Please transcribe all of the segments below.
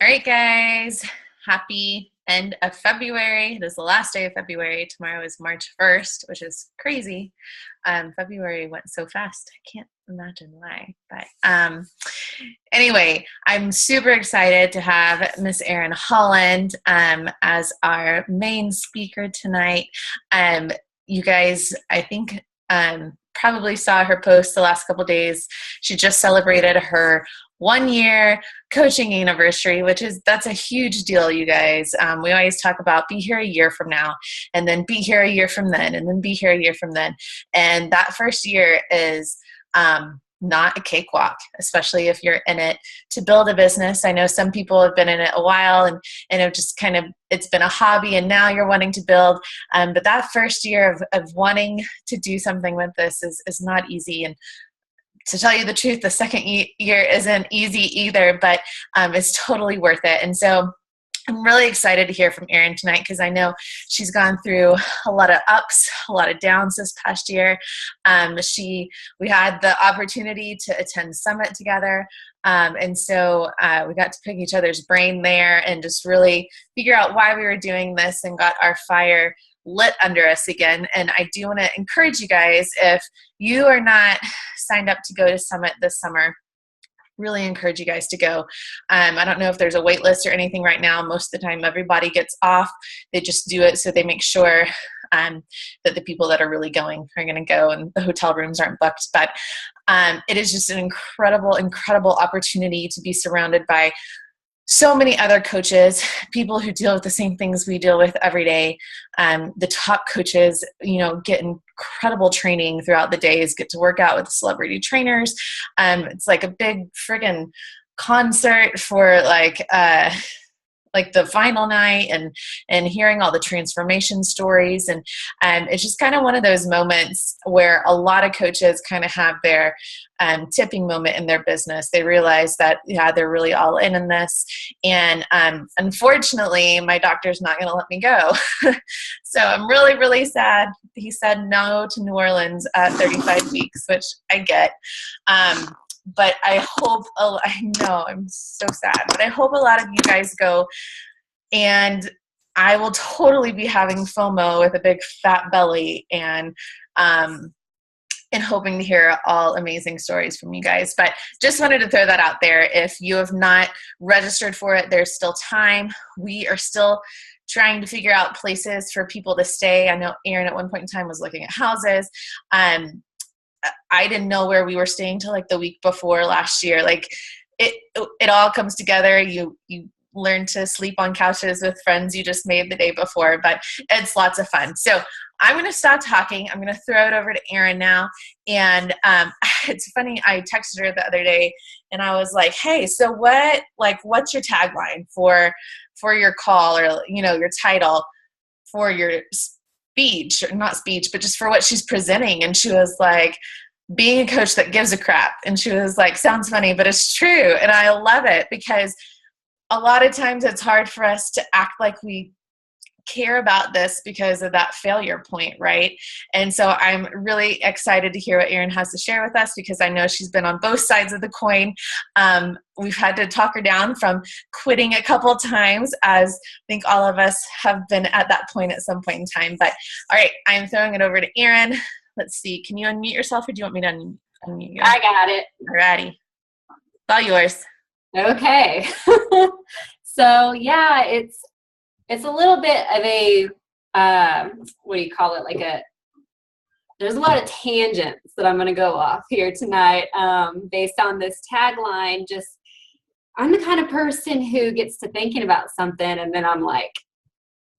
All right, guys. Happy end of February. It is the last day of February. Tomorrow is March 1st, which is crazy. February went so fast. I can't imagine why. But anyway, I'm super excited to have Miss Erin Holland as our main speaker tonight. You guys, I think, probably saw her post the last couple days. She just celebrated her 1 year coaching anniversary, that's a huge deal, you guys. We always talk about be here a year from now, and then be here a year from then, and then be here a year from then. And that first year is not a cakewalk, especially if you're in it to build a business. I know some people have been in it a while and have just it's been a hobby, and now you're wanting to build. But that first year of wanting to do something with this is not easy. And to tell you the truth, the second year isn't easy either, but it's totally worth it. And so I'm really excited to hear from Erin tonight because I know she's gone through a lot of ups, a lot of downs this past year. We had the opportunity to attend Summit together. And so we got to pick each other's brain there and just really figure out why we were doing this and got our fire lit under us again. And I do want to encourage you guys, if you are not signed up to go to Summit this summer, really encourage you guys to go. I don't know if there's a wait list or anything right now. Most of the time everybody gets off. They just do it so they make sure that the people that are really going are going to go and the hotel rooms aren't booked. But it is just an incredible, incredible opportunity to be surrounded by so many other coaches, people who deal with the same things we deal with every day. The top coaches, get incredible training throughout the days, get to work out with celebrity trainers. It's like a big friggin' concert for like the final night and hearing all the transformation stories. And it's just kind of one of those moments where a lot of coaches kind of have their tipping moment in their business. They realize that, they're really all in this. And unfortunately, my doctor's not going to let me go. So I'm really, really sad. He said no to New Orleans at 35 weeks, which I get. But I know I'm so sad, but I hope a lot of you guys go, and I will totally be having FOMO with a big fat belly and hoping to hear all amazing stories from you guys. But just wanted to throw that out there. If you have not registered for it, there's still time. We are still trying to figure out places for people to stay. I know Erin at one point in time was looking at houses. I didn't know where we were staying till like the week before last year. Like it all comes together. You learn to sleep on couches with friends you just made the day before, but it's lots of fun. So I'm going to stop talking. I'm going to throw it over to Erin now. And it's funny. I texted her the other day and I was like, hey, so what's your tagline for your call, or, your title for your speech, or not speech, but just for what she's presenting? And she was like, being a coach that gives a crap. And she was like, sounds funny, but it's true. And I love it because a lot of times it's hard for us to act like we care about this because of that failure point, right? And so I'm really excited to hear what Erin has to share with us because I know she's been on both sides of the coin. We've had to talk her down from quitting a couple of times, as I think all of us have been at that point at some point in time. But all right, I'm throwing it over to Erin. Let's see. Can you unmute yourself, or do you want me to unmute you? I got it. All righty. It's all yours. Okay. So yeah, it's a little bit of a, what do you call it? There's a lot of tangents that I'm going to go off here tonight based on this tagline. Just, I'm the kind of person who gets to thinking about something and then I'm like,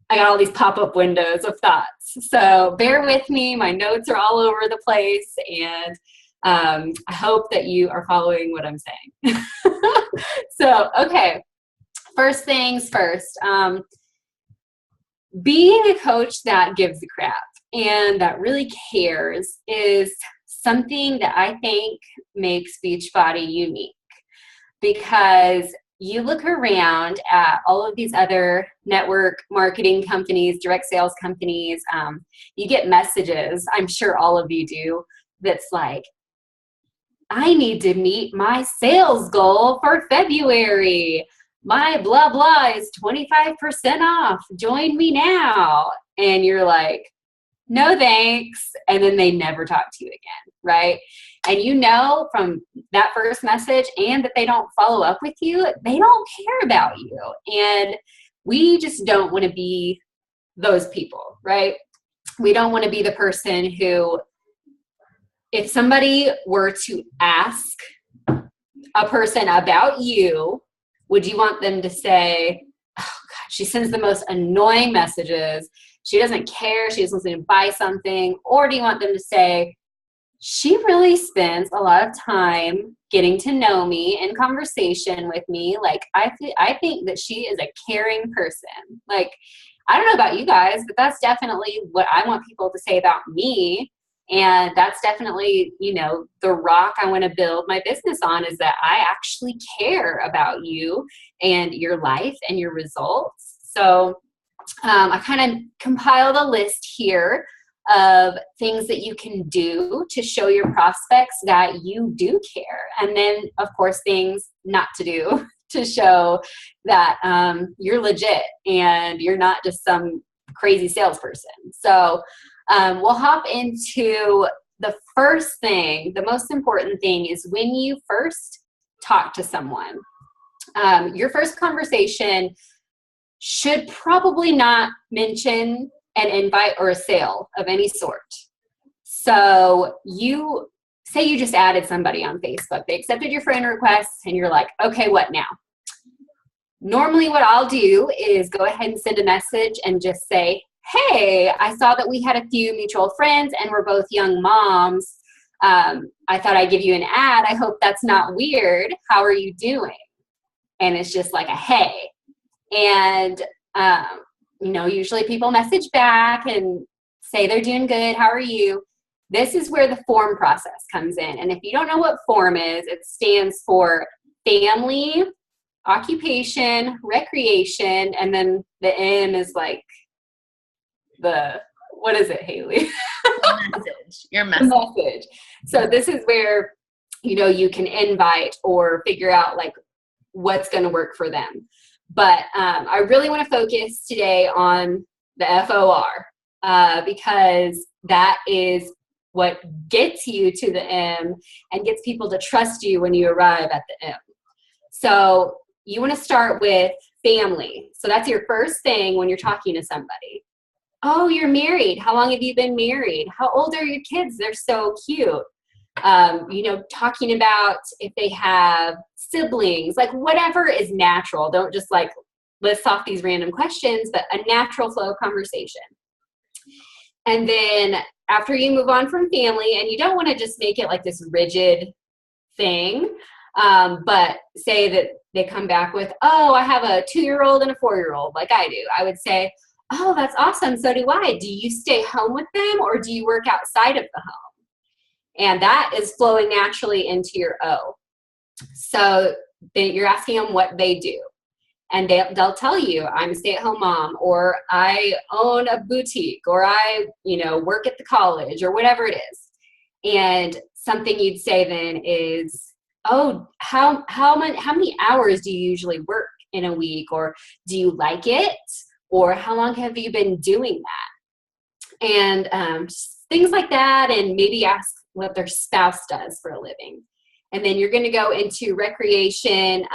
I got all these pop-up windows of thoughts. So bear with me. My notes are all over the place, and I hope that you are following what I'm saying. So, okay. First things first. Being a coach that gives a crap and that really cares is something that I think makes Beachbody unique, because you look around at all of these other network marketing companies, direct sales companies, you get messages, I'm sure all of you do, that's like, I need to meet my sales goal for February. my blah, blah is 25% off. Join me now. And you're like, no, thanks. And then they never talk to you again, right? And you know from that first message and that they don't follow up with you, they don't care about you. And we just don't want to be those people, right? We don't want to be the person who, if somebody were to ask a person about you, would you want them to say, oh God, she sends the most annoying messages. She doesn't care. She just wants me to buy something. Or do you want them to say, she really spends a lot of time getting to know me in conversation with me. Like, I think that she is a caring person. Like, I don't know about you guys, but that's definitely what I want people to say about me. And that's definitely, you know, the rock I want to build my business on, is that I actually care about you and your life and your results. So I kind of compiled a list here of things that you can do to show your prospects that you do care. And then, of course, things not to do to show that you're legit and you're not just some crazy salesperson. So we'll hop into the first thing. The most important thing is when you first talk to someone, your first conversation should probably not mention an invite or a sale of any sort. So you say you just added somebody on Facebook. They accepted your friend request and you're like, okay, what now? Normally what I'll do is go ahead and send a message and just say, hey, I saw that we had a few mutual friends and we're both young moms. I thought I'd give you an ad. I hope that's not weird. How are you doing? And it's just like a hey. And, you know, usually people message back and say they're doing good. How are you? This is where the form process comes in. And if you don't know what form is, it stands for family, occupation, recreation, and then the M is like what is it, Haley? Your message. The message. So this is where, you know, you can invite or figure out like what's going to work for them. But I really want to focus today on the FOR because that is what gets you to the M and gets people to trust you when you arrive at the M. So you want to start with family. So that's your first thing when you're talking to somebody. Oh, you're married. How long have you been married? How old are your kids? They're so cute. You know, talking about if they have siblings, like whatever is natural. Don't just like list off these random questions, but a natural flow of conversation. And then after you move on from family, and you don't want to just make it like this rigid thing, but say that they come back with, oh, I have a 2-year-old and a 4-year-old like I do. I would say, oh, that's awesome. So do I. Do you stay home with them or do you work outside of the home? And that is flowing naturally into your O. So you're asking them what they do. And they'll tell you, I'm a stay-at-home mom, or I own a boutique, or I, you know, work at the college, or whatever it is. And something you'd say then is, oh, how many hours do you usually work in a week? Or do you like it? Or how long have you been doing that? And things like that, and maybe ask what their spouse does for a living. And then you're going to go into recreation.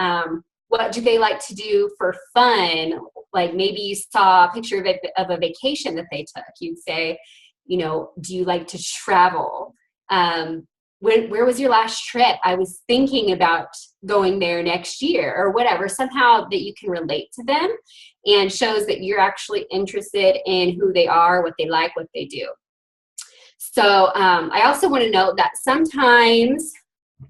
What do they like to do for fun? Like maybe you saw a picture of a vacation that they took. You'd say, you know, do you like to travel? Where was your last trip? I was thinking about going there next year, or whatever. Somehow that you can relate to them and shows that you're actually interested in who they are, what they like, what they do. So I also want to note that sometimes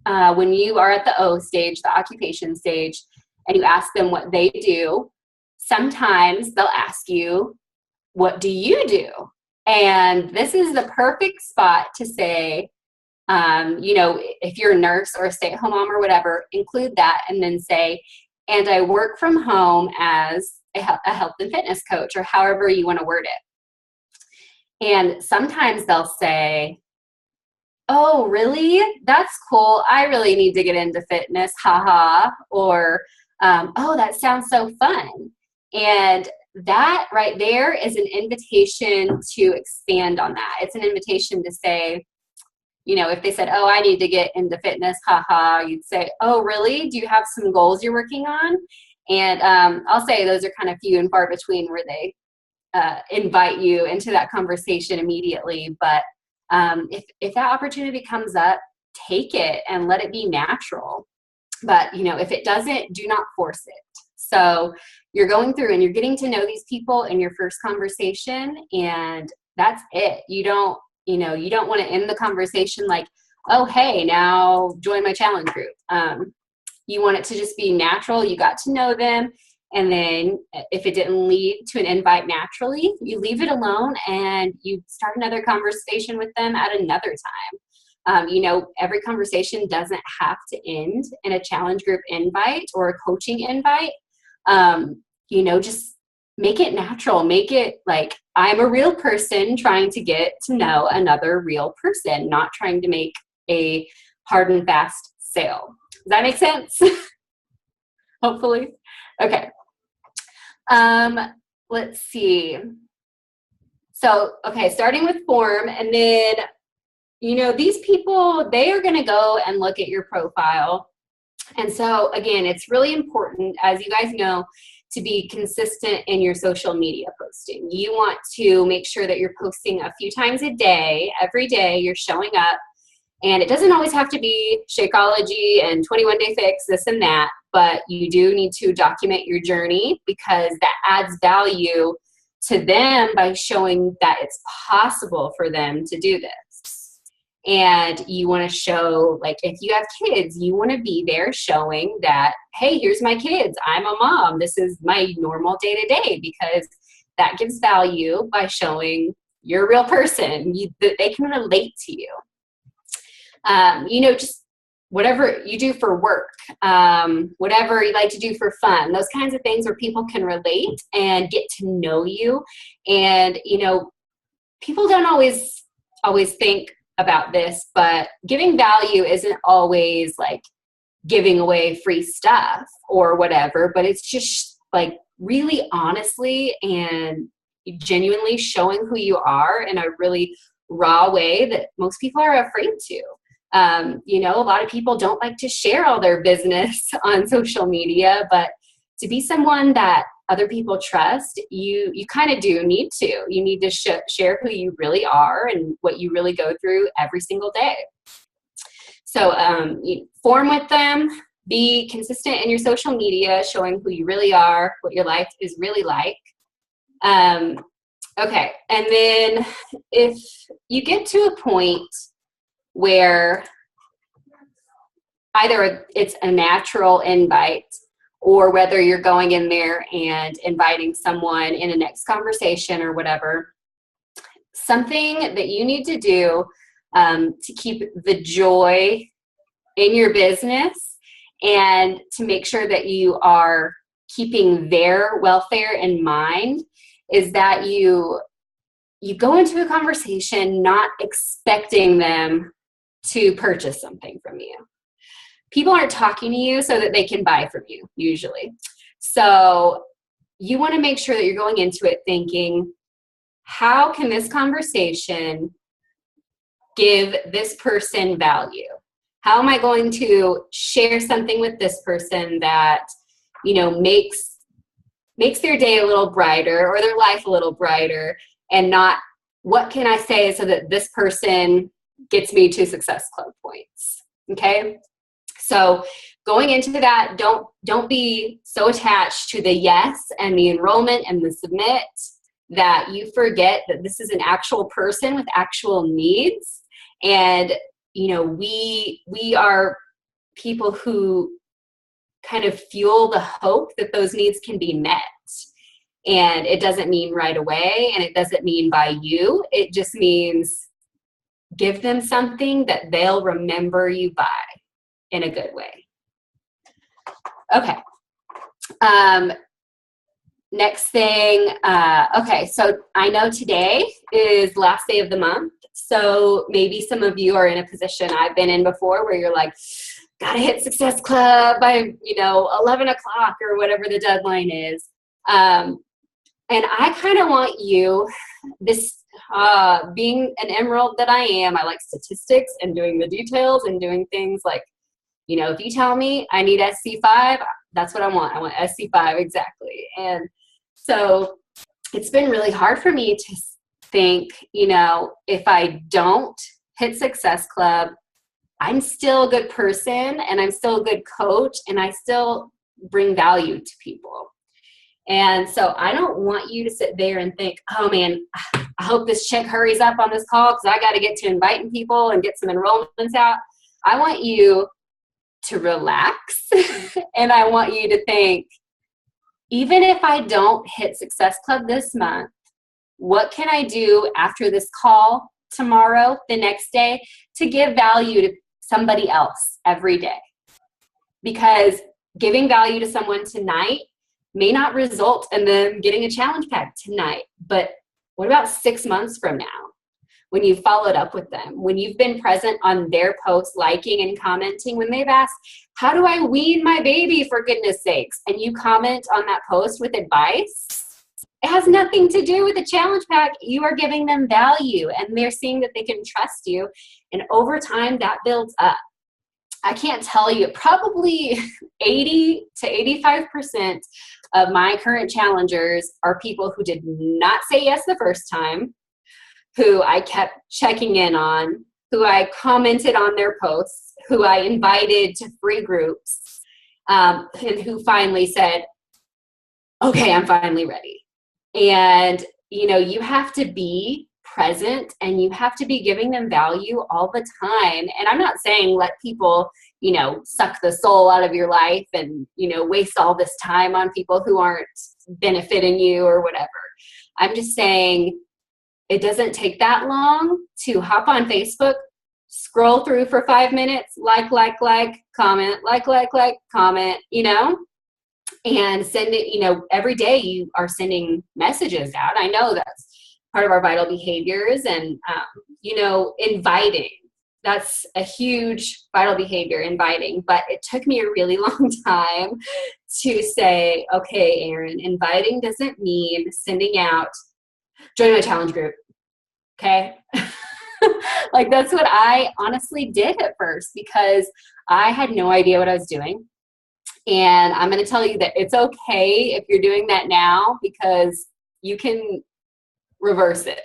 when you are at the O stage, the occupation stage, and you ask them what they do, sometimes they'll ask you, what do you do? And this is the perfect spot to say, you know, if you're a nurse or a stay-at-home mom or whatever, include that and then say, and I work from home as a health and fitness coach, or however you want to word it. And sometimes they'll say, oh, really? That's cool. I really need to get into fitness. Haha. Or Oh, that sounds so fun. And that right there is an invitation to expand on that. It's an invitation to say, if they said, oh, I need to get into fitness, haha, you'd say, oh, really? Do you have some goals you're working on? And I'll say those are kind of few and far between where they invite you into that conversation immediately. But if that opportunity comes up, take it and let it be natural. But, if it doesn't, do not force it. So you're going through and you're getting to know these people in your first conversation, and that's it. You don't want to end the conversation like, oh, hey, now join my challenge group. You want it to just be natural. You got to know them. And then if it didn't lead to an invite naturally, you leave it alone and you start another conversation with them at another time. Every conversation doesn't have to end in a challenge group invite or a coaching invite. Just make it natural. Make it like, I'm a real person trying to get to know another real person, not trying to make a hard and fast sale. Does that make sense? Hopefully. Okay. Let's see. So, okay, starting with form, and then, these people, they are going to go and look at your profile. And so, again, it's really important, as you guys know, to be consistent in your social media posting. You want to make sure that you're posting a few times a day. Every day you're showing up. And it doesn't always have to be Shakeology and 21 Day Fix, this and that, but you do need to document your journey because that adds value to them by showing that it's possible for them to do this. And you want to show, like, if you have kids, you want to be there showing that, hey, here's my kids. I'm a mom. This is my normal day-to-day, because that gives value by showing you're a real person. They can relate to you. Just whatever you do for work, whatever you like to do for fun, those kinds of things where people can relate and get to know you. And, people don't always think about this, but giving value isn't always like giving away free stuff or whatever, but it's just like really honestly and genuinely showing who you are in a really raw way that most people are afraid to. A lot of people don't like to share all their business on social media, but to be someone that other people trust, you kind of do need to. You need to share who you really are and what you really go through every single day. So form with them, be consistent in your social media, showing who you really are, what your life is really like. Okay, and then if you get to a point where either it's a natural invite or whether you're going in there and inviting someone in a next conversation or whatever, something that you need to do to keep the joy in your business and to make sure that you are keeping their welfare in mind is that you go into a conversation not expecting them to purchase something from you. People aren't talking to you so that they can buy from you, usually. So you want to make sure that you're going into it thinking, how can this conversation give this person value? How am I going to share something with this person that, makes their day a little brighter or their life a little brighter, and not what can I say so that this person gets me to Success Club points? Okay. So going into that, don't be so attached to the yes and the enrollment and the submit that you forget that this is an actual person with actual needs. And, we are people who kind of fuel the hope that those needs can be met. And it doesn't mean right away, and it doesn't mean by you. It just means give them something that they'll remember you by in a good way. Okay. Next thing, okay, so I know today is last day of the month, so maybe some of you are in a position I've been in before where you're like, gotta hit Success Club by, 11 o'clock or whatever the deadline is. And I kind of want you, this being an emerald that I am, I like statistics and doing the details and doing things like, if you tell me I need SC5, that's what I want. I want SC5 exactly. And so it's been really hard for me to think, if I don't hit Success Club, I'm still a good person and I'm still a good coach and I still bring value to people. And so I don't want you to sit there and think, oh man, I hope this chick hurries up on this call because I got to get to inviting people and get some enrollments out. I want you to relax and I want you to think, even if I don't hit Success Club this month, what can I do after this call tomorrow, the next day, to give value to somebody else every day? Because giving value to someone tonight may not result in them getting a challenge pack tonight, but what about 6 months from now when you've followed up with them, when you've been present on their posts, liking and commenting, when they've asked, how do I wean my baby for goodness sakes? And you comment on that post with advice. It has nothing to do with the challenge pack. You are giving them value and they're seeing that they can trust you. And over time that builds up. I can't tell you, probably 80 to 85% of my current challengers are people who did not say yes the first time, who I kept checking in on, who I commented on their posts, who I invited to free groups, and who finally said, okay, I'm finally ready. And, you have to be present and you have to be giving them value all the time. And I'm not saying let people, suck the soul out of your life and, waste all this time on people who aren't benefiting you or whatever. I'm just saying it doesn't take that long to hop on Facebook, scroll through for 5 minutes, like, comment, comment, and send it, every day you are sending messages out. I know that's part of our vital behaviors and, inviting. That's a huge vital behavior, inviting. But it took me a really long time to say, okay, Erin, inviting doesn't mean sending out, join my challenge group. Okay. Like that's what I honestly did at first because I had no idea what I was doing. And I'm going to tell you that it's okay if you're doing that now because you can reverse it.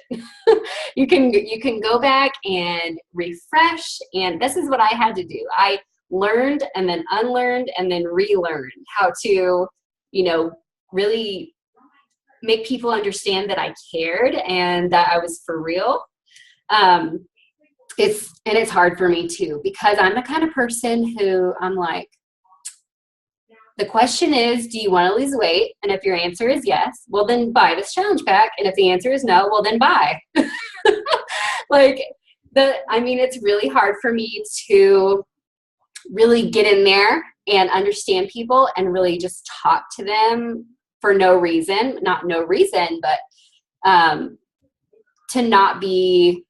you can go back and refresh. And this is what I had to do. I learned and then unlearned and then relearned how to, really make people understand that I cared and that I was for real. It's hard for me too, because I'm the kind of person who I'm like, the question is, do you want to lose weight? And if your answer is yes, well then buy this challenge pack. And if the answer is no, well then buy. It's really hard for me to really get in there and understand people and really just talk to them for no reason, not no reason, but to not be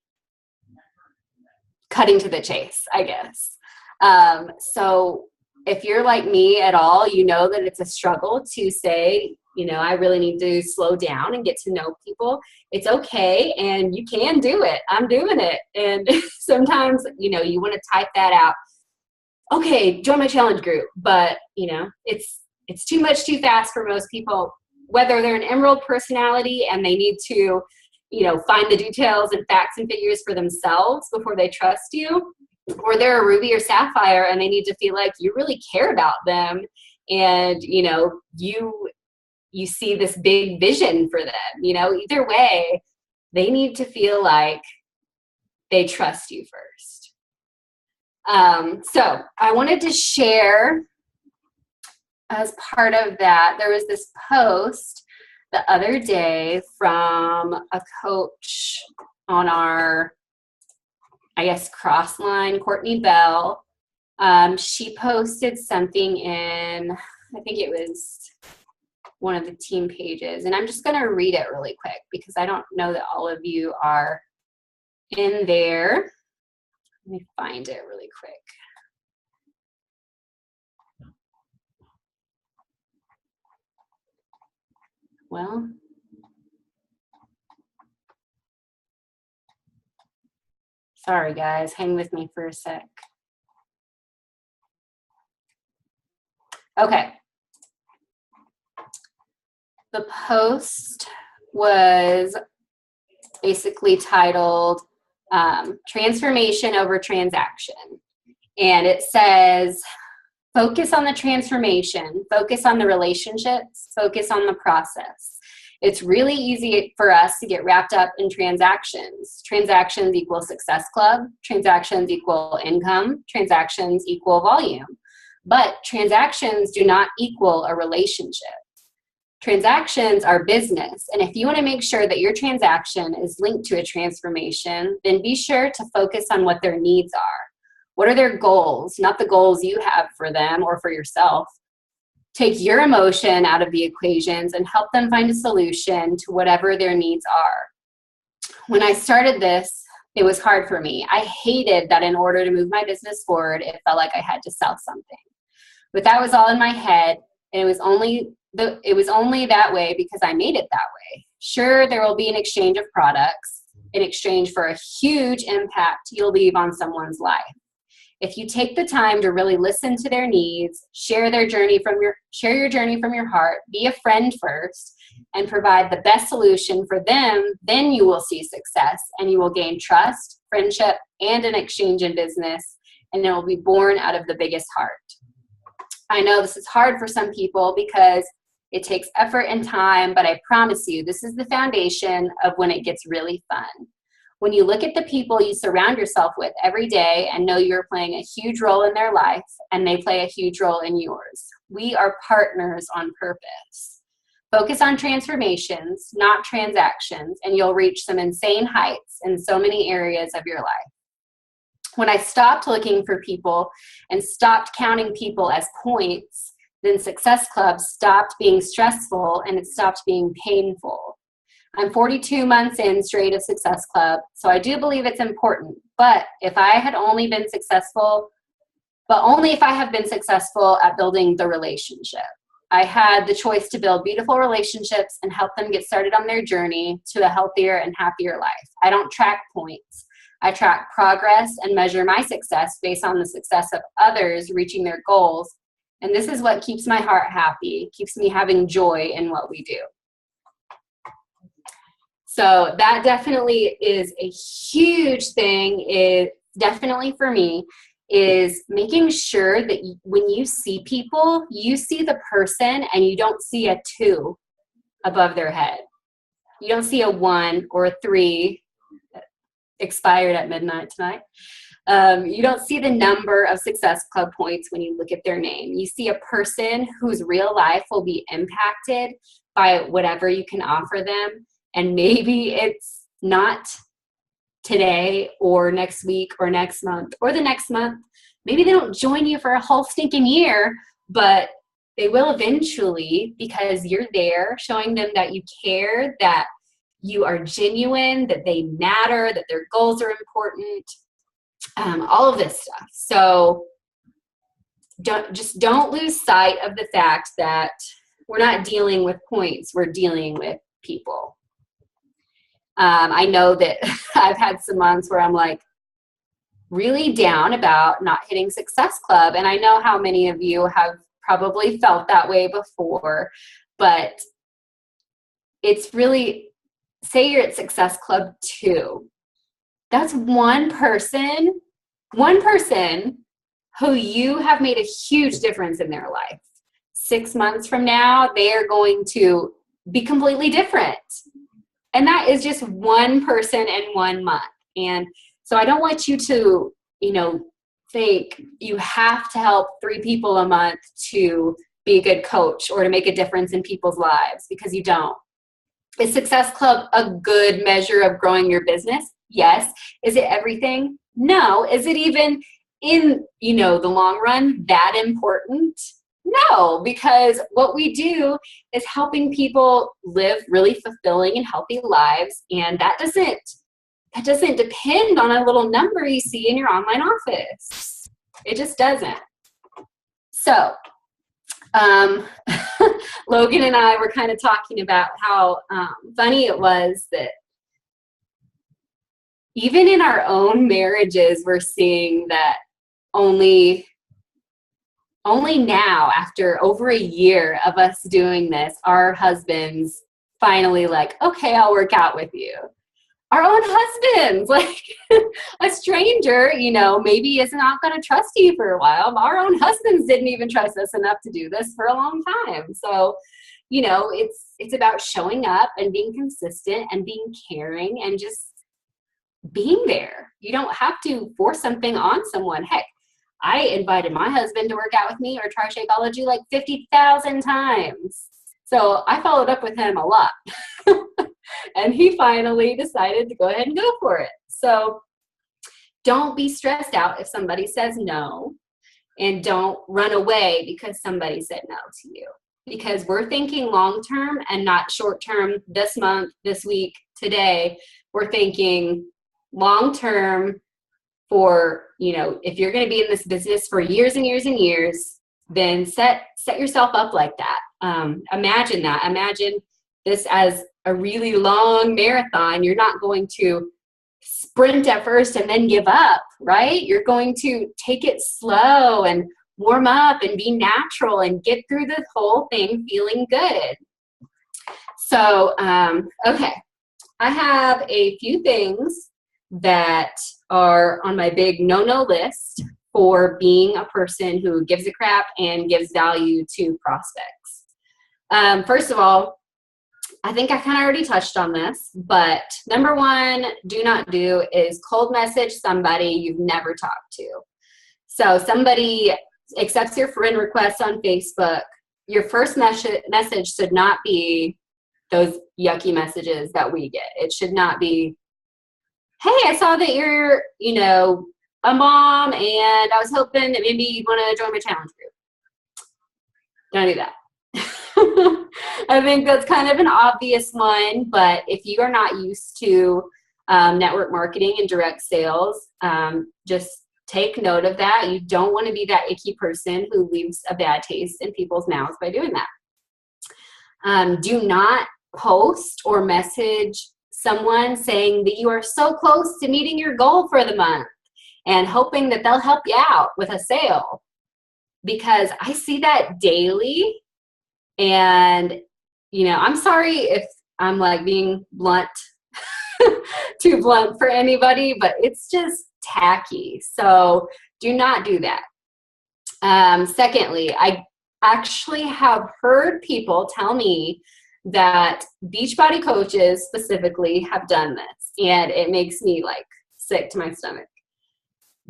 cutting to the chase, I guess. So if you're like me at all, you know that it's a struggle to say, I really need to slow down and get to know people. It's okay. And you can do it. I'm doing it. And sometimes, you want to type that out. Okay, join my challenge group. But, it's too much too fast for most people, whether they're an emerald personality and they need to, find the details and facts and figures for themselves before they trust you, or they're a ruby or sapphire and they need to feel like you really care about them and, you see this big vision for them, either way, they need to feel like they trust you first. So I wanted to share as part of that, there was this post the other day from a coach on our, I guess, Crossline, Courtney Bell. She posted something in, I think it was one of the team pages, and I'm just going to read it really quick because I don't know that all of you are in there. Let me find it really quick. Well, sorry guys, hang with me for a sec. Okay. The post was basically titled Transformation Over Transaction. And it says, focus on the transformation, focus on the relationships, focus on the process. It's really easy for us to get wrapped up in transactions. Transactions equal success club, transactions equal income, transactions equal volume. But transactions do not equal a relationship. Transactions are business, and if you want to make sure that your transaction is linked to a transformation, then be sure to focus on what their needs are. What are their goals, not the goals you have for them or for yourself. Take your emotion out of the equations and help them find a solution to whatever their needs are. When I started this, it was hard for me. I hated that in order to move my business forward, it felt like I had to sell something. But that was all in my head, and it was only that way because I made it that way. Sure, there will be an exchange of products in exchange for a huge impact you'll leave on someone's life. If you take the time to really listen to their needs, share your journey from your heart, be a friend first, and provide the best solution for them, then you will see success and you will gain trust, friendship, and an exchange in business, and it will be born out of the biggest heart. I know this is hard for some people because it takes effort and time, but I promise you, this is the foundation of when it gets really fun. When you look at the people you surround yourself with every day and know you're playing a huge role in their life and they play a huge role in yours. We are partners on purpose. Focus on transformations, not transactions, and you'll reach some insane heights in so many areas of your life. When I stopped looking for people and stopped counting people as points, then Success Club stopped being stressful and it stopped being painful. I'm 42 months in straight of Success Club, so I do believe it's important. But if I had only been successful, only if I have been successful at building the relationship. I had the choice to build beautiful relationships and help them get started on their journey to a healthier and happier life. I don't track points. I track progress and measure my success based on the success of others reaching their goals. And this is what keeps my heart happy, keeps me having joy in what we do. So that definitely is a huge thing, is definitely for me, is making sure that when you see people, you see the person and you don't see a 2 above their head. You don't see a 1 or a 3 expired at midnight tonight. You don't see the number of Success Club points when you look at their name. You see a person whose real life will be impacted by whatever you can offer them. And maybe it's not today or next week or next month or the next month. Maybe they don't join you for a whole stinking year, but they will eventually because you're there showing them that you care, that you are genuine, that they matter, that their goals are important, all of this stuff. So don't lose sight of the fact that we're not dealing with points, we're dealing with people. I know that I've had some months where I'm like really down about not hitting Success Club. And I know how many of you have probably felt that way before, but it's really, say you're at Success Club 2. That's one person who you have made a huge difference in their life. 6 months from now, they are going to be completely different. And that is just one person in 1 month. And so I don't want you to, think you have to help 3 people a month to be a good coach or to make a difference in people's lives, because you don't. Is Success Club a good measure of growing your business? Yes. Is it everything? No. Is it even in, the long run that important? No, because what we do is helping people live really fulfilling and healthy lives, and that doesn't depend on a little number you see in your online office. It just doesn't. So, Logan and I were kind of talking about how funny it was that even in our own marriages, we're seeing that only now, after over a year of us doing this, our husbands finally like, okay, I'll work out with you. Our own husbands, like a stranger, you know, maybe is not going to trust you for a while. Our own husbands didn't even trust us enough to do this for a long time. So, you know, it's about showing up and being consistent and being caring and just being there. You don't have to force something on someone. Heck, I invited my husband to work out with me or try Shakeology like 50,000 times. So I followed up with him a lot. And he finally decided to go ahead and go for it. So don't be stressed out if somebody says no, and don't run away because somebody said no to you. Because we're thinking long term and not short term, this month, this week, today. We're thinking long term for, you know, if you're going to be in this business for years and years and years, then set yourself up like that. Imagine that. Imagine this as a really long marathon. You're not going to sprint at first and then give up, right? You're going to take it slow and warm up and be natural and get through the whole thing feeling good. So, okay. I have a few things that are on my big no-no list for being a person who gives a crap and gives value to prospects. First of all, I think I kind of already touched on this, but number one, do not do is cold message somebody you've never talked to. So somebody accepts your friend request on Facebook. Your first message should not be those yucky messages that we get. It should not be, hey, I saw that you're, you know, a mom and I was hoping that maybe you'd want to join my challenge group. Don't do that. I think that's kind of an obvious one, but if you are not used to network marketing and direct sales, just take note of that. You don't want to be that icky person who leaves a bad taste in people's mouths by doing that. Do not post or message someone saying that you are so close to meeting your goal for the month and hoping that they'll help you out with a sale, because I see that daily. And, you know, I'm sorry if I'm like being blunt, too blunt for anybody, but it's just tacky. So do not do that. Secondly, I actually have heard people tell me that Beachbody coaches specifically have done this, and it makes me like sick to my stomach.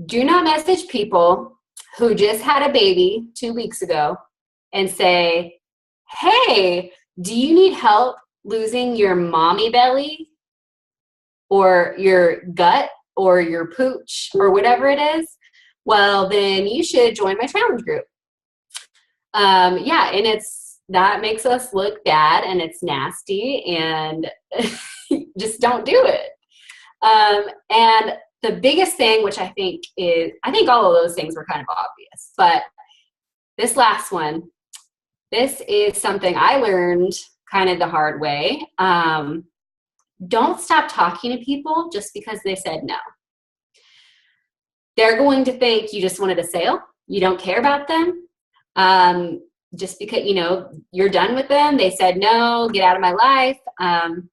Do not message people who just had a baby 2 weeks ago and say, hey, do you need help losing your mommy belly or your gut or your pooch or whatever it is? Well, then you should join my challenge group. Yeah, and that makes us look bad and it's nasty, and just don't do it. And the biggest thing, which I think all of those things were kind of obvious, but this last one, this is something I learned kind of the hard way. Don't stop talking to people just because they said no. They're going to think you just wanted a sale. You don't care about them. Just because, you know, you're done with them. They said no, get out of my life. And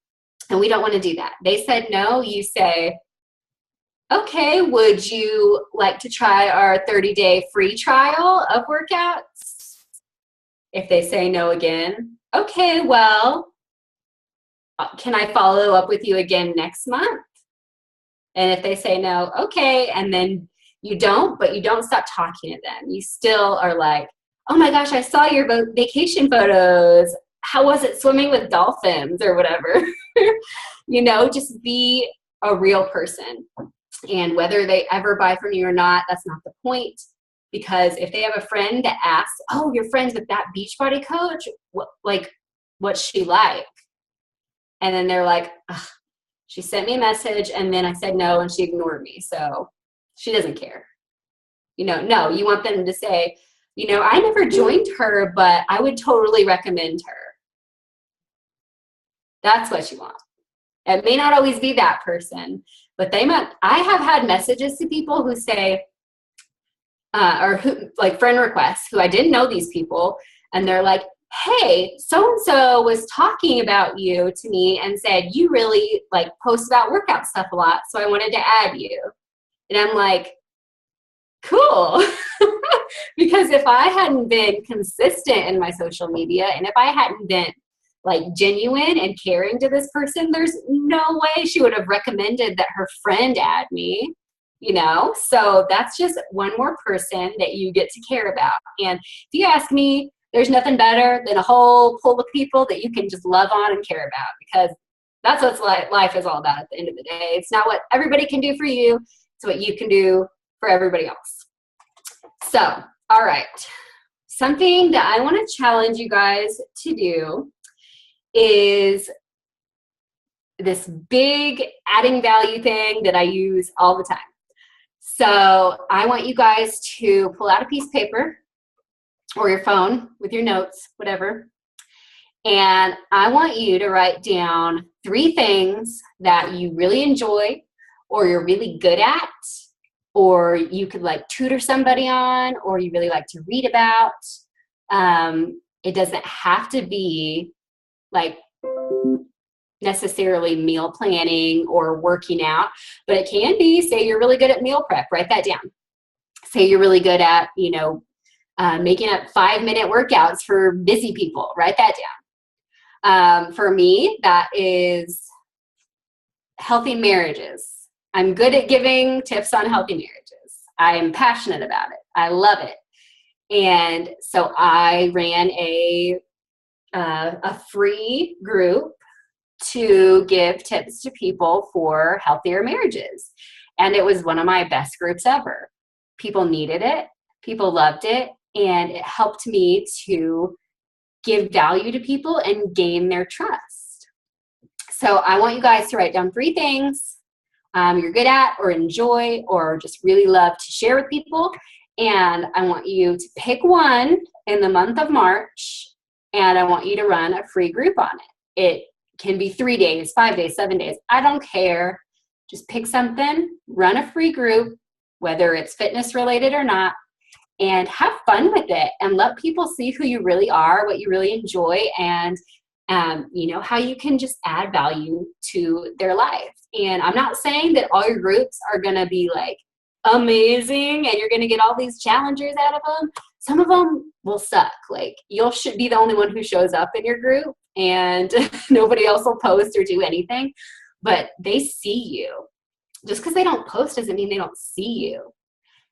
we don't want to do that. They said no. You say, okay, would you like to try our 30-day free trial of workouts? If they say no again, okay, well, can I follow up with you again next month? And if they say no, okay, and then you don't, but you don't stop talking to them. You still are like, oh my gosh, I saw your vacation photos. How was it swimming with dolphins or whatever? You know, just be a real person. And whether they ever buy from you or not, that's not the point. Because if they have a friend that asks, oh, you're friends with that Beachbody coach? What's she like? And then they're like, she sent me a message and then I said no and she ignored me. So she doesn't care. You know, no, you want them to say, you know, I never joined her, but I would totally recommend her. That's what you want. It may not always be that person, but they might. I have had messages to people who say, or who, like friend requests, who I didn't know these people, and they're like, hey, so-and-so was talking about you to me and said you really like post about workout stuff a lot, so I wanted to add you. And I'm like, cool. Because if I hadn't been consistent in my social media, and if I hadn't been like genuine and caring to this person, there's no way she would have recommended that her friend add me, you know? So that's just one more person that you get to care about. And if you ask me, there's nothing better than a whole pool of people that you can just love on and care about, because that's what life is all about at the end of the day. It's not what everybody can do for you. It's what you can do for everybody else. So, all right. Something that I want to challenge you guys to do is this big adding value thing that I use all the time. So I want you guys to pull out a piece of paper or your phone with your notes, whatever. And I want you to write down 3 things that you really enjoy, or you're really good at, or you could like tutor somebody on, or you really like to read about. It doesn't have to be like necessarily meal planning or working out, but it can be, say you're really good at meal prep, write that down. Say you're really good at, making up 5-minute workouts for busy people, write that down. For me, that is healthy marriages. I'm good at giving tips on healthy marriages. I am passionate about it. I love it. And so I ran a free group to give tips to people for healthier marriages. And it was one of my best groups ever. People needed it. People loved it. And it helped me to give value to people and gain their trust. So I want you guys to write down 3 things you're good at, or enjoy, or just really love to share with people. And I want you to pick one in the month of March, and I want you to run a free group on it. It can be 3 days, 5 days, 7 days. I don't care. Just pick something, run a free group, whether it's fitness related or not, and have fun with it, and let people see who you really are, what you really enjoy, and how you can just add value to their life. And I'm not saying that all your groups are going to be like amazing and you're going to get all these challengers out of them. Some of them will suck. Like, you should be the only one who shows up in your group, and nobody else will post or do anything, but they see you. Just because they don't post doesn't mean they don't see you.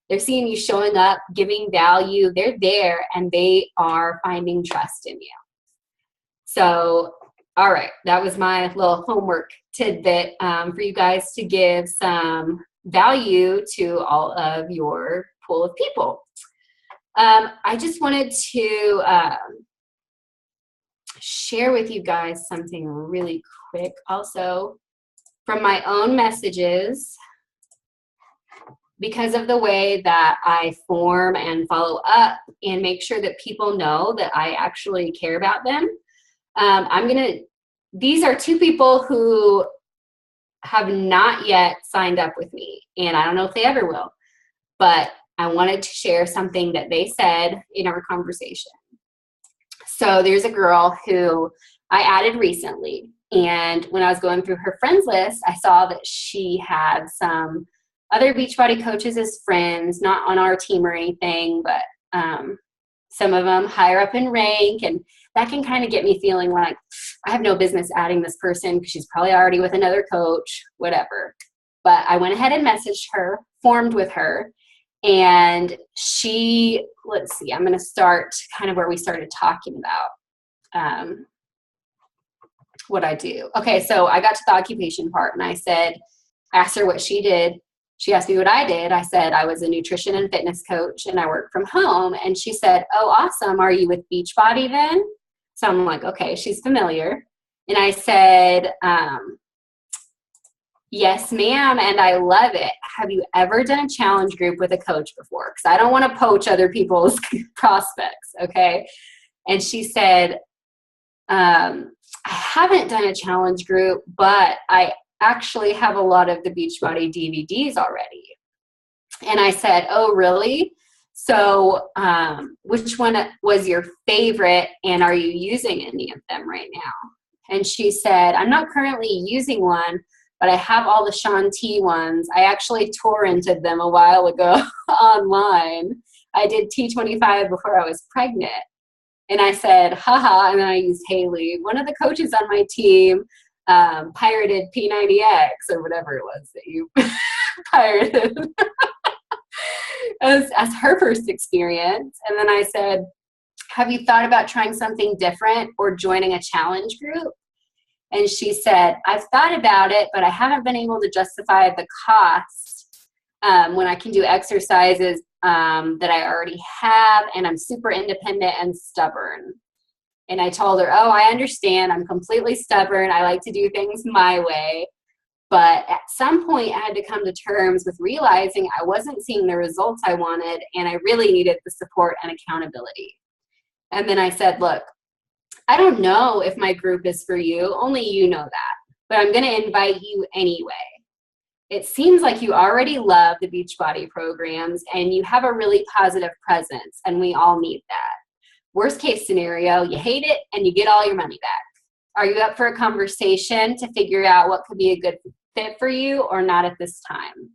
They're seeing you showing up, giving value. They're there, and they are finding trust in you. So, all right, that was my little homework tidbit for you guys to give some value to all of your pool of people. I just wanted to share with you guys something really quick also from my own messages. Because of the way that I form and follow up and make sure that people know that I actually care about them, these are 2 people who have not yet signed up with me, and I don't know if they ever will, but I wanted to share something that they said in our conversation. So there's a girl who I added recently, and when I was going through her friends list, I saw that she had some other Beachbody coaches as friends, not on our team or anything, but some of them higher up in rank, and that can kind of get me feeling like I have no business adding this person because she's probably already with another coach, whatever. But I went ahead and messaged her, formed with her, and she, let's see, I'm going to start kind of where we started talking about what I do. Okay, so I got to the occupation part, and I asked her what she did. She asked me what I did. I said I was a nutrition and fitness coach, and I work from home. And she said, oh, awesome. Are you with Beachbody then? So I'm like, okay, she's familiar. And I said, yes, ma'am, and I love it. Have you ever done a challenge group with a coach before? Because I don't want to poach other people's prospects, okay? And she said, I haven't done a challenge group, but I actually have a lot of the Beachbody DVDs already. And I said, oh, really? So which one was your favorite, and are you using any of them right now? And she said, I'm not currently using one, but I have all the Shaun T ones. I actually torrented them a while ago online. I did T25 before I was pregnant. And I said, haha, and then I used Haley. One of the coaches on my team pirated P90X or whatever it was that you pirated as her first experience. And then I said, have you thought about trying something different or joining a challenge group? And she said, I've thought about it, but I haven't been able to justify the cost when I can do exercises that I already have, and I'm super independent and stubborn. And I told her, oh, I understand. I'm completely stubborn. I like to do things my way. But at some point, I had to come to terms with realizing I wasn't seeing the results I wanted, and I really needed the support and accountability. And then I said, look, I don't know if my group is for you. Only you know that. But I'm going to invite you anyway. It seems like you already love the Beachbody programs, and you have a really positive presence, and we all need that. Worst case scenario, you hate it, and you get all your money back. Are you up for a conversation to figure out what could be a good fit for you or not at this time?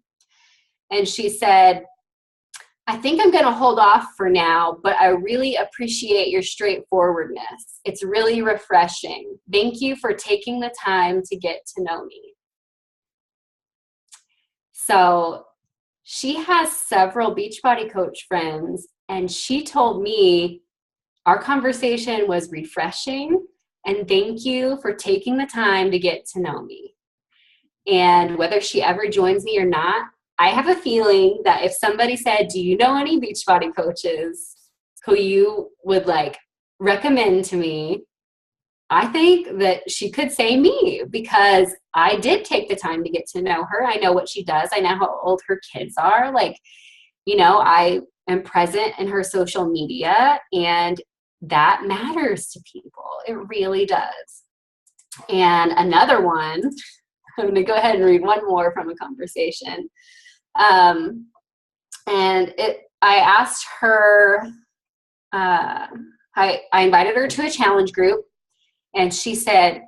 And she said, I think I'm going to hold off for now, but I really appreciate your straightforwardness. It's really refreshing. Thank you for taking the time to get to know me. So she has several Beachbody coach friends, and she told me our conversation was refreshing, and thank you for taking the time to get to know me. And whether she ever joins me or not, I have a feeling that if somebody said, do you know any Beachbody coaches who you would like recommend to me, I think that she could say me, because I did take the time to get to know her. I know what she does. I know how old her kids are. Like, you know, I am present in her social media, and that matters to people. It really does. And another one, I'm going to go ahead and read one more from a conversation. I asked her, I invited her to a challenge group, and she said,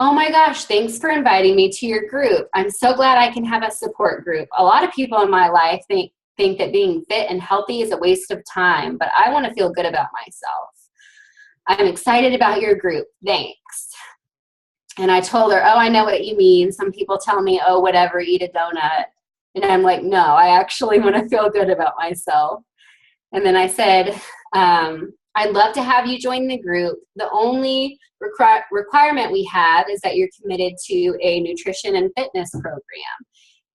oh my gosh, thanks for inviting me to your group. I'm so glad I can have a support group. A lot of people in my life think that being fit and healthy is a waste of time, but I want to feel good about myself. I'm excited about your group. Thanks. And I told her, oh, I know what you mean. Some people tell me, oh, whatever, eat a donut. And I'm like, no, I actually want to feel good about myself. And then I said, I'd love to have you join the group. The only requirement we have is that you're committed to a nutrition and fitness program.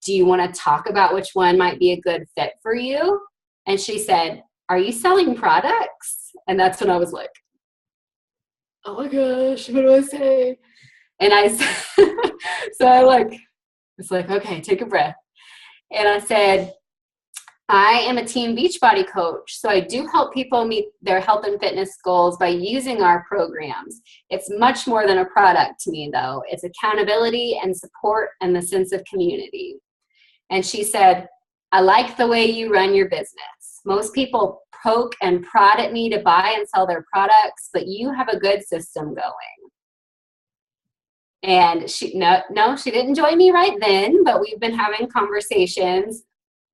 Do you want to talk about which one might be a good fit for you? And she said, are you selling products? And that's when I was like, oh my gosh, what do I say? And I said, so I was like, okay, take a breath. And I said, I am a team Beachbody coach, so I do help people meet their health and fitness goals by using our programs. It's much more than a product to me, though. It's accountability and support and the sense of community. And she said, I like the way you run your business. Most people poke and prod at me to buy and sell their products, but you have a good system going. And she didn't join me right then, but we've been having conversations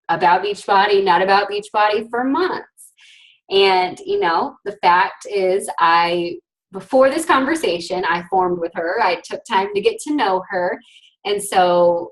about Beachbody, not about Beachbody, for months. And, you know, the fact is before this conversation, I formed with her. I took time to get to know her. And so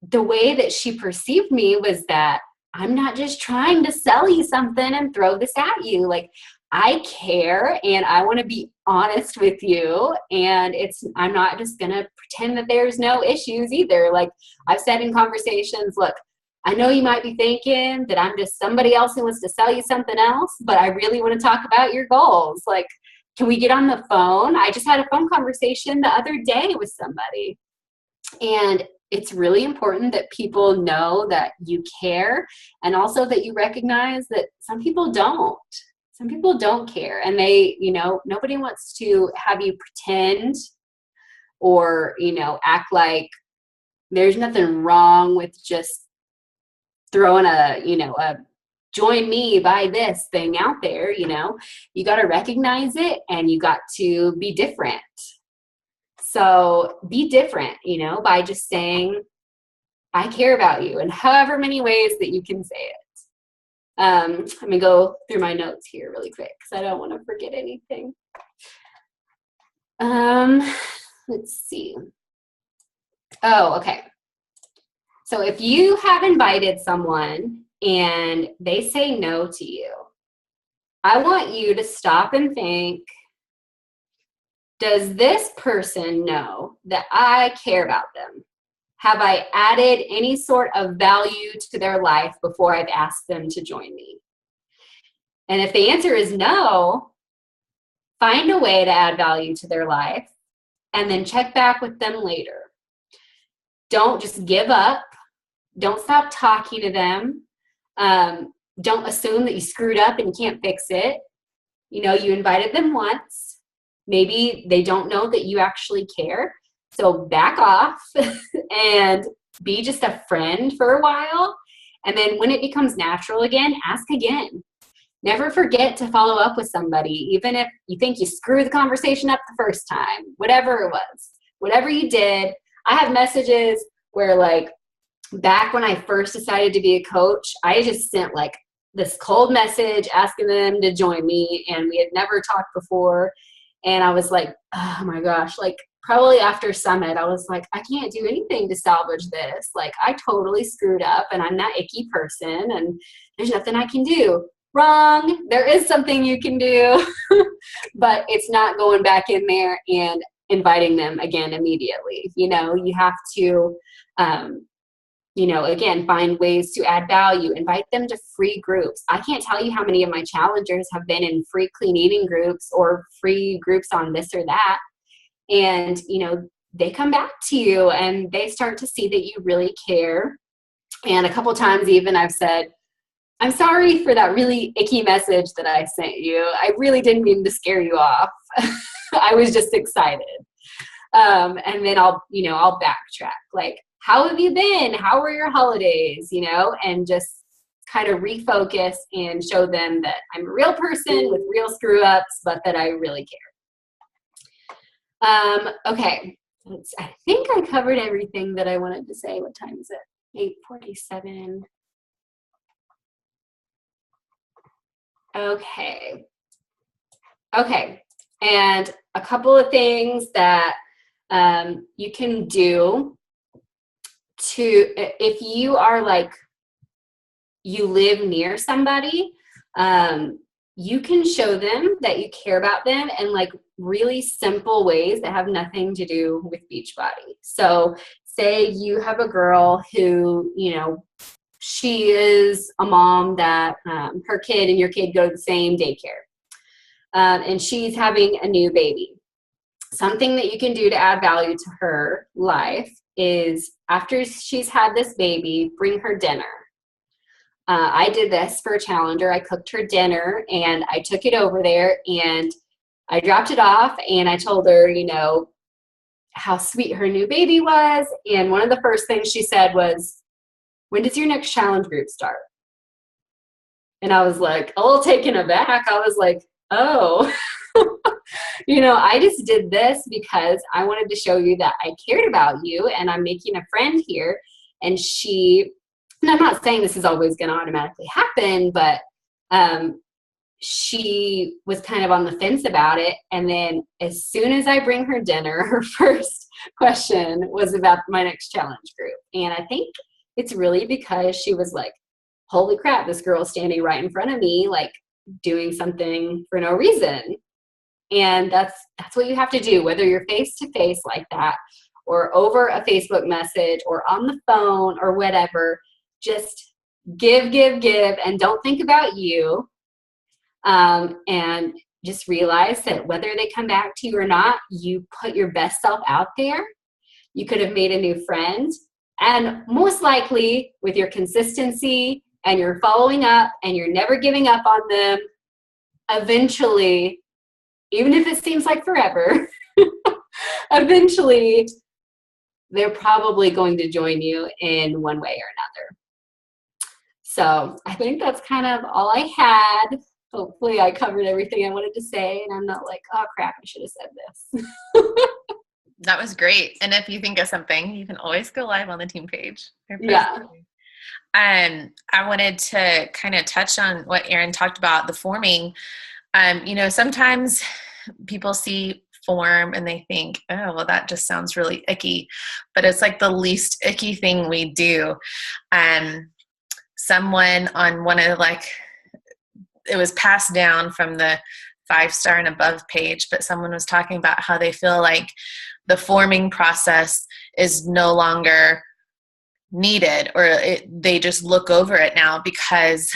the way that she perceived me was that I'm not just trying to sell you something and throw this at you. Like, I care, and I want to be honest with you, and I'm not just going to pretend that there's no issues either. Like I've said in conversations, look, I know you might be thinking that I'm just somebody else who wants to sell you something else, but I really want to talk about your goals. Like, can we get on the phone? I just had a phone conversation the other day with somebody, and it's really important that people know that you care, and also that you recognize that some people don't. some people don't care, and they, nobody wants to have you pretend or, act like there's nothing wrong with just throwing a join me, buy this thing out there. You got to recognize it, and you got to be different. So be different, by just saying, I care about you, in however many ways that you can say it. Let me go through my notes here really quick because I don't want to forget anything. Let's see. Oh, okay. So if you have invited someone and they say no to you, I want you to stop and think, does this person know that I care about them? Have I added any sort of value to their life before I've asked them to join me? And if the answer is no, find a way to add value to their life and then check back with them later. Don't just give up. Don't stop talking to them. Don't assume that you screwed up and you can't fix it. You invited them once. Maybe they don't know that you actually care. So back off and be just a friend for a while. And then when it becomes natural again, ask again. Never forget to follow up with somebody, even if you think you screwed the conversation up the first time, whatever it was, whatever you did. I have messages where, like, back when I first decided to be a coach, I just sent like this cold message asking them to join me, and we had never talked before. And I was like, oh my gosh, like, probably after Summit, I was like, I can't do anything to salvage this. Like, I totally screwed up, and I'm that icky person, and there's nothing I can do. Wrong. There is something you can do, but it's not going back in there and inviting them again immediately. You have to, again, find ways to add value. Invite them to free groups. I can't tell you how many of my challengers have been in free clean eating groups or free groups on this or that. And, they come back to you and they start to see that you really care. And a couple times even I've said, I'm sorry for that really icky message that I sent you. I really didn't mean to scare you off. I was just excited. And then I'll backtrack. Like, how have you been? How were your holidays? And just kind of refocus and show them that I'm a real person with real screw ups, but that I really care. Okay. I think I covered everything that I wanted to say. What time is it? 8:47. Okay. And a couple of things that you can do if you are like, you live near somebody, you can show them that you care about them in like really simple ways that have nothing to do with Beachbody. So say you have a girl who, she is a mom that her kid and your kid go to the same daycare. And she's having a new baby. Something that you can do to add value to her life is after she's had this baby, bring her dinner. I did this for a challenger. I cooked her dinner and I took it over there and I dropped it off and I told her, how sweet her new baby was. And one of the first things she said was, when does your next challenge group start? And I was like, a little taken aback. I was like, oh, I just did this because I wanted to show you that I cared about you and I'm making a friend here. And I'm not saying this is always going to automatically happen, but she was kind of on the fence about it. And then as soon as I bring her dinner, her first question was about my next challenge group. And I think it's really because she was like, holy crap, this girl is standing right in front of me, like doing something for no reason. And that's what you have to do, whether you're face to face like that or over a Facebook message or on the phone or whatever. Just give, and don't think about you. And just realize that whether they come back to you or not, you put your best self out there. You could have made a new friend. And most likely with your consistency and you're following up and you're never giving up on them, eventually, even if it seems like forever, eventually they're probably going to join you in one way or another. So I think that's kind of all I had. Hopefully I covered everything I wanted to say, and I'm not like, oh crap, I should have said this. That was great. And if you think of something, you can always go live on the team page. Yeah. And I wanted to kind of touch on what Erin talked about, the forming. Sometimes people see form and they think, oh, well, that just sounds really icky. But it's like the least icky thing we do. Someone on one of it was passed down from the 5-star and above page, but someone was talking about how they feel like the forming process is no longer needed, or they just look over it now because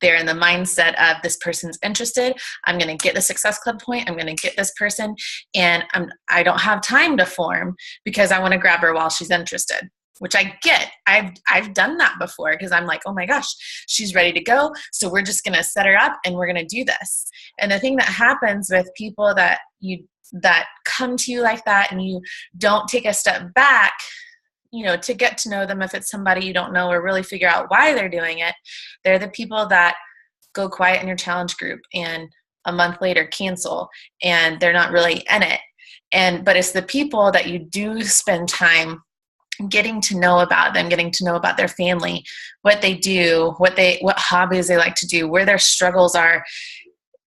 they're in the mindset of, this person's interested, I'm going to get the Success Club point, I'm going to get this person, and I don't have time to form because I want to grab her while she's interested. Which I get. I've done that before, because I'm like, oh my gosh, she's ready to go, so we're just going to set her up and we're going to do this. And the thing that happens with people that come to you like that, and you don't take a step back, to get to know them, if it's somebody you don't know, or really figure out why they're doing it, they're the people that go quiet in your challenge group and a month later cancel, and they're not really in it. But it's the people that you do spend time getting to know about them, getting to know about their family, what they do, what hobbies they like to do, where their struggles are.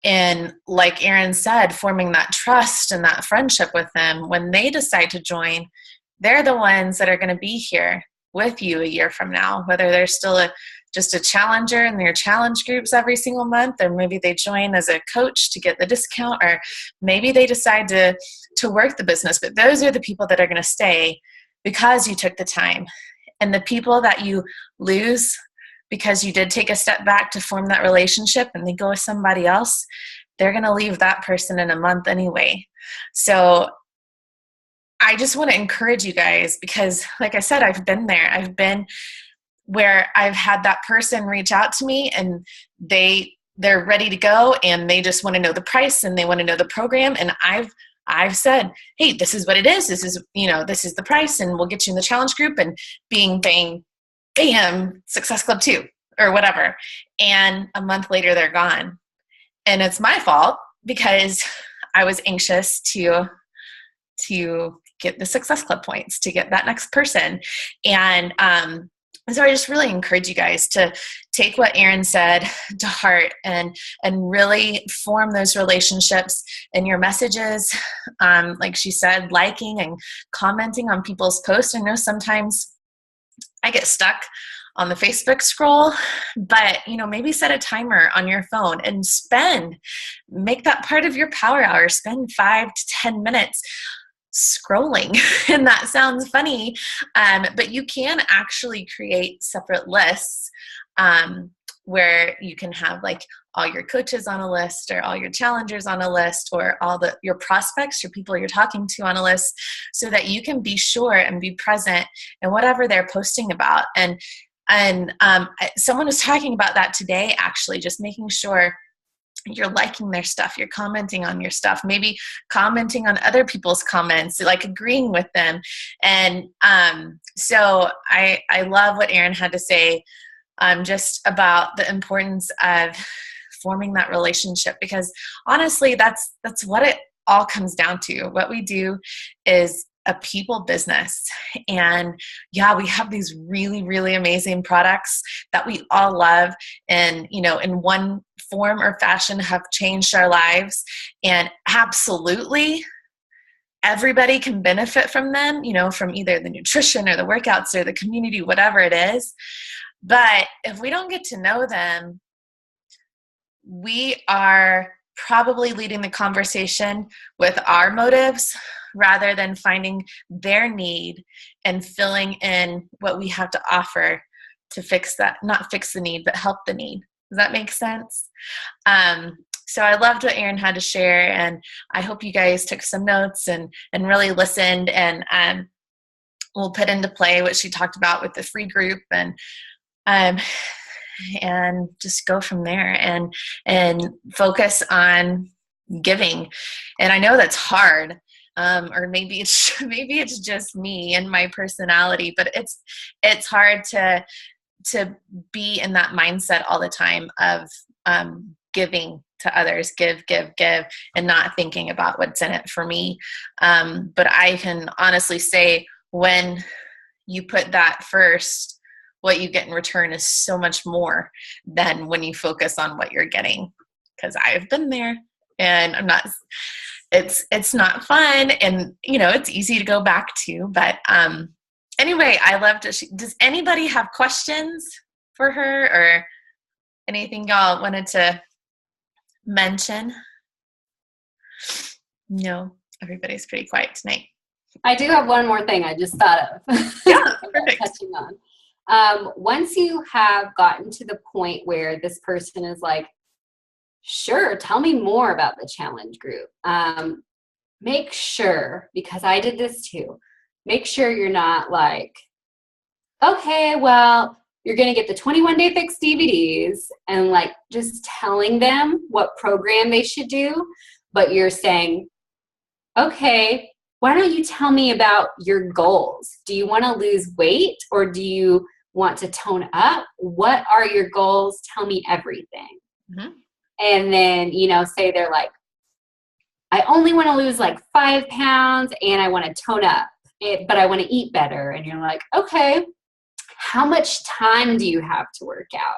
And like Erin said, forming that trust and that friendship with them, when they decide to join, they're the ones that are going to be here with you a year from now, whether they're still just a challenger in their challenge groups every single month, or maybe they join as a coach to get the discount, or maybe they decide to work the business. But those are the people that are going to stay because you took the time. And the people that you lose because you did take a step back to form that relationship and they go with somebody else, they're going to leave that person in a month anyway. So I just want to encourage you guys, because like I said, I've been there. I've been where I've had that person reach out to me and they're ready to go and they just want to know the price and they want to know the program. And I've said, hey, this is what it is. This is the price, and we'll get you in the challenge group, and bang, Success Club 2 or whatever. And a month later they're gone. And it's my fault because I was anxious to get the Success Club points, to get that next person. And so I just really encourage you guys to take what Erin said to heart and really form those relationships in your messages. Like she said, liking and commenting on people's posts. I know sometimes I get stuck on the Facebook scroll, but maybe set a timer on your phone and make that part of your power hour. Spend 5 to 10 minutes scrolling. And that sounds funny, but you can actually create separate lists where you can have like all your coaches on a list, or all your challengers on a list, or all your prospects, your people you're talking to on a list, so that you can be sure and be present in whatever they're posting about. And someone was talking about that today, actually, just making sure you're liking their stuff, you're commenting on your stuff, maybe commenting on other people's comments, like agreeing with them. And so I love what Erin had to say just about the importance of forming that relationship, because honestly, that's what it all comes down to. What we do is a people business. And yeah, we have these really, really amazing products that we all love, and in one form or fashion have changed our lives. And absolutely everybody can benefit from them, from either the nutrition or the workouts or the community, whatever it is. But if we don't get to know them, we are probably leading the conversation with our motives rather than finding their need and filling in what we have to offer to fix that, not fix the need, but help the need. Does that make sense? So I loved what Erin had to share, and I hope you guys took some notes and really listened, and we'll put into play what she talked about with the free group. And and just go from there and focus on giving. And I know that's hard. Or maybe it's just me and my personality, but it's hard to be in that mindset all the time of giving to others, give, and not thinking about what's in it for me. But I can honestly say, when you put that first, what you get in return is so much more than when you focus on what you're getting. Because I've been there, and it's not fun, and it's easy to go back to. But anyway, I love to. Does anybody have questions for her or anything y'all wanted to mention? No, everybody's pretty quiet tonight. I do have one more thing I just thought of. Yeah, perfect. Touching on. Once you have gotten to the point where this person is like, sure, tell me more about the challenge group. Make sure, because I did this too, make sure you're not like, okay, well, you're going to get the 21-day fix DVDs and like just telling them what program they should do. But you're saying, okay, why don't you tell me about your goals? Do you want to lose weight, or do you want to tone up? What are your goals? Tell me everything. Mm-hmm. And then, say they're like, I only want to lose like 5 pounds and I want to tone up, but I want to eat better. And you're like, okay, how much time do you have to work out?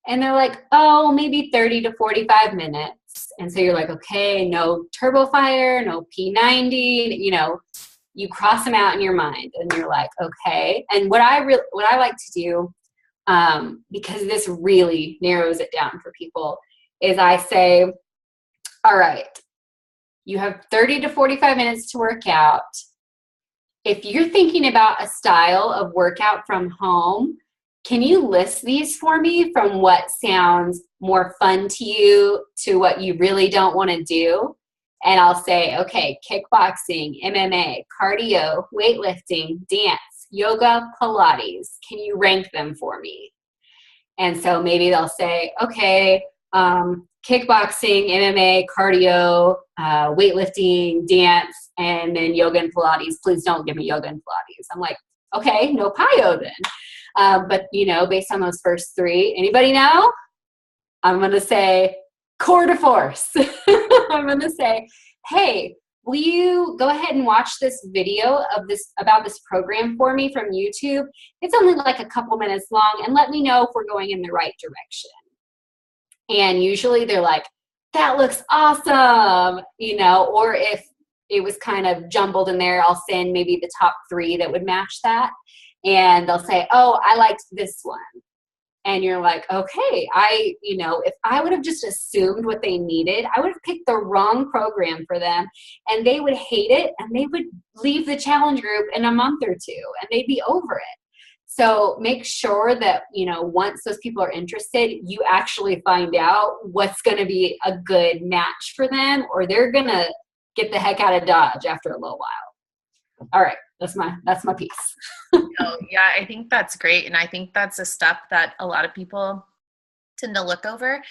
And they're like, oh, maybe 30 to 45 minutes. And so you're like, okay, no turbo fire, no P90, you cross them out in your mind and you're like, okay. And what I like to do, because this really narrows it down for people, is I say, all right, you have 30 to 45 minutes to work out. If you're thinking about a style of workout from home, can you list these for me from what sounds more fun to you to what you really don't want to do? And I'll say, okay, kickboxing, MMA, cardio, weightlifting, dance, yoga, Pilates. Can you rank them for me? And so maybe they'll say, okay, kickboxing, MMA, cardio, weightlifting, dance, and then yoga and Pilates. Please don't give me yoga and Pilates. I'm like, okay, no PIO then. But, based on those first 3, anybody know? I'm going to say core de force. I'm going to say, hey, will you go ahead and watch this video about this program for me from YouTube? It's only like a couple minutes long, and let me know if we're going in the right direction. And usually they're like, that looks awesome, or if it was kind of jumbled in there, I'll send maybe the top 3 that would match that. And they'll say, oh, I liked this one. And you're like, okay, if I would have just assumed what they needed, I would have picked the wrong program for them, and they would hate it, and they would leave the challenge group in a month or 2, and they'd be over it. So make sure that, once those people are interested, you actually find out what's going to be a good match for them, or they're going to get the heck out of Dodge after a little while. All right. That's my piece. Yeah, I think that's great. And I think that's a step that a lot of people tend to look over.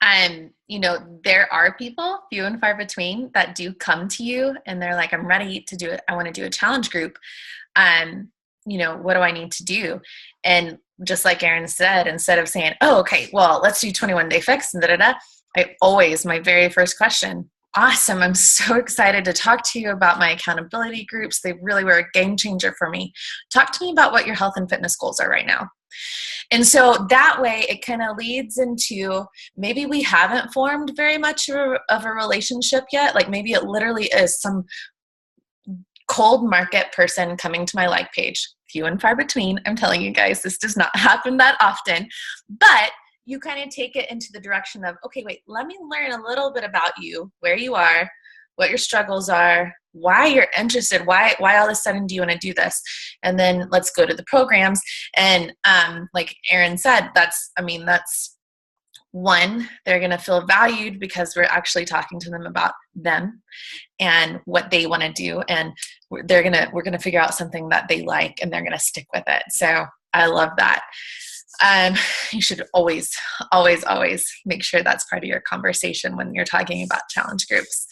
There are people, few and far between, that do come to you and they're like, I'm ready to do it. I want to do a challenge group. What do I need to do? And just like Erin said, instead of saying, oh, okay, well, let's do 21-day fix and my very first question, awesome, I'm so excited to talk to you about my accountability groups. They really were a game changer for me. Talk to me about what your health and fitness goals are right now. And so that way it kind of leads into, maybe we haven't formed very much of a relationship yet. Like maybe it literally is some cold market person coming to my like page. Few and far between. I'm telling you guys, this does not happen that often. But you kind of take it into the direction of, okay, wait, let me learn a little bit about you, where you are, what your struggles are, why you're interested, why all of a sudden do you want to do this? And then let's go to the programs. And like Erin said, that's one, they're going to feel valued because we're actually talking to them about them and what they want to do. And we're going to figure out something that they like, and they're going to stick with it. So I love that. You should always, always, always make sure that's part of your conversation when you're talking about challenge groups.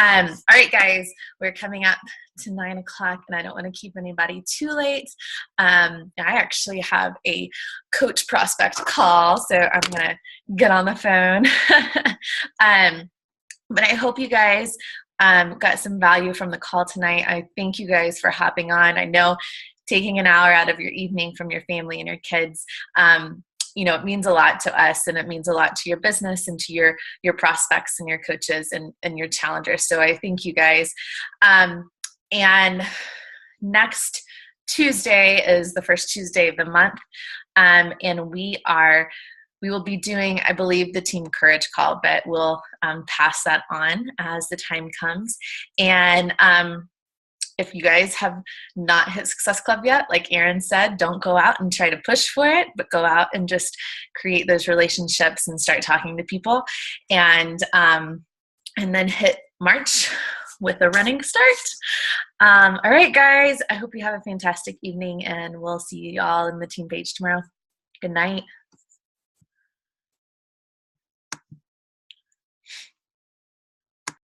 All right, guys, we're coming up to 9 o'clock, and I don't want to keep anybody too late. I actually have a coach prospect call, so I'm going to get on the phone. But I hope you guys got some value from the call tonight. I thank you guys for hopping on. I know taking an hour out of your evening from your family and your kids, it means a lot to us, and it means a lot to your business and to your prospects and your coaches and your challengers. So I thank you guys. And next Tuesday is the first Tuesday of the month. And we will be doing, I believe, the Team Courage call, but we'll pass that on as the time comes. And if you guys have not hit Success Club yet, like Erin said, don't go out and try to push for it, but go out and just create those relationships and start talking to people. And then hit March with a running start. All right, guys, I hope you have a fantastic evening, and we'll see you all in the team page tomorrow. Good night.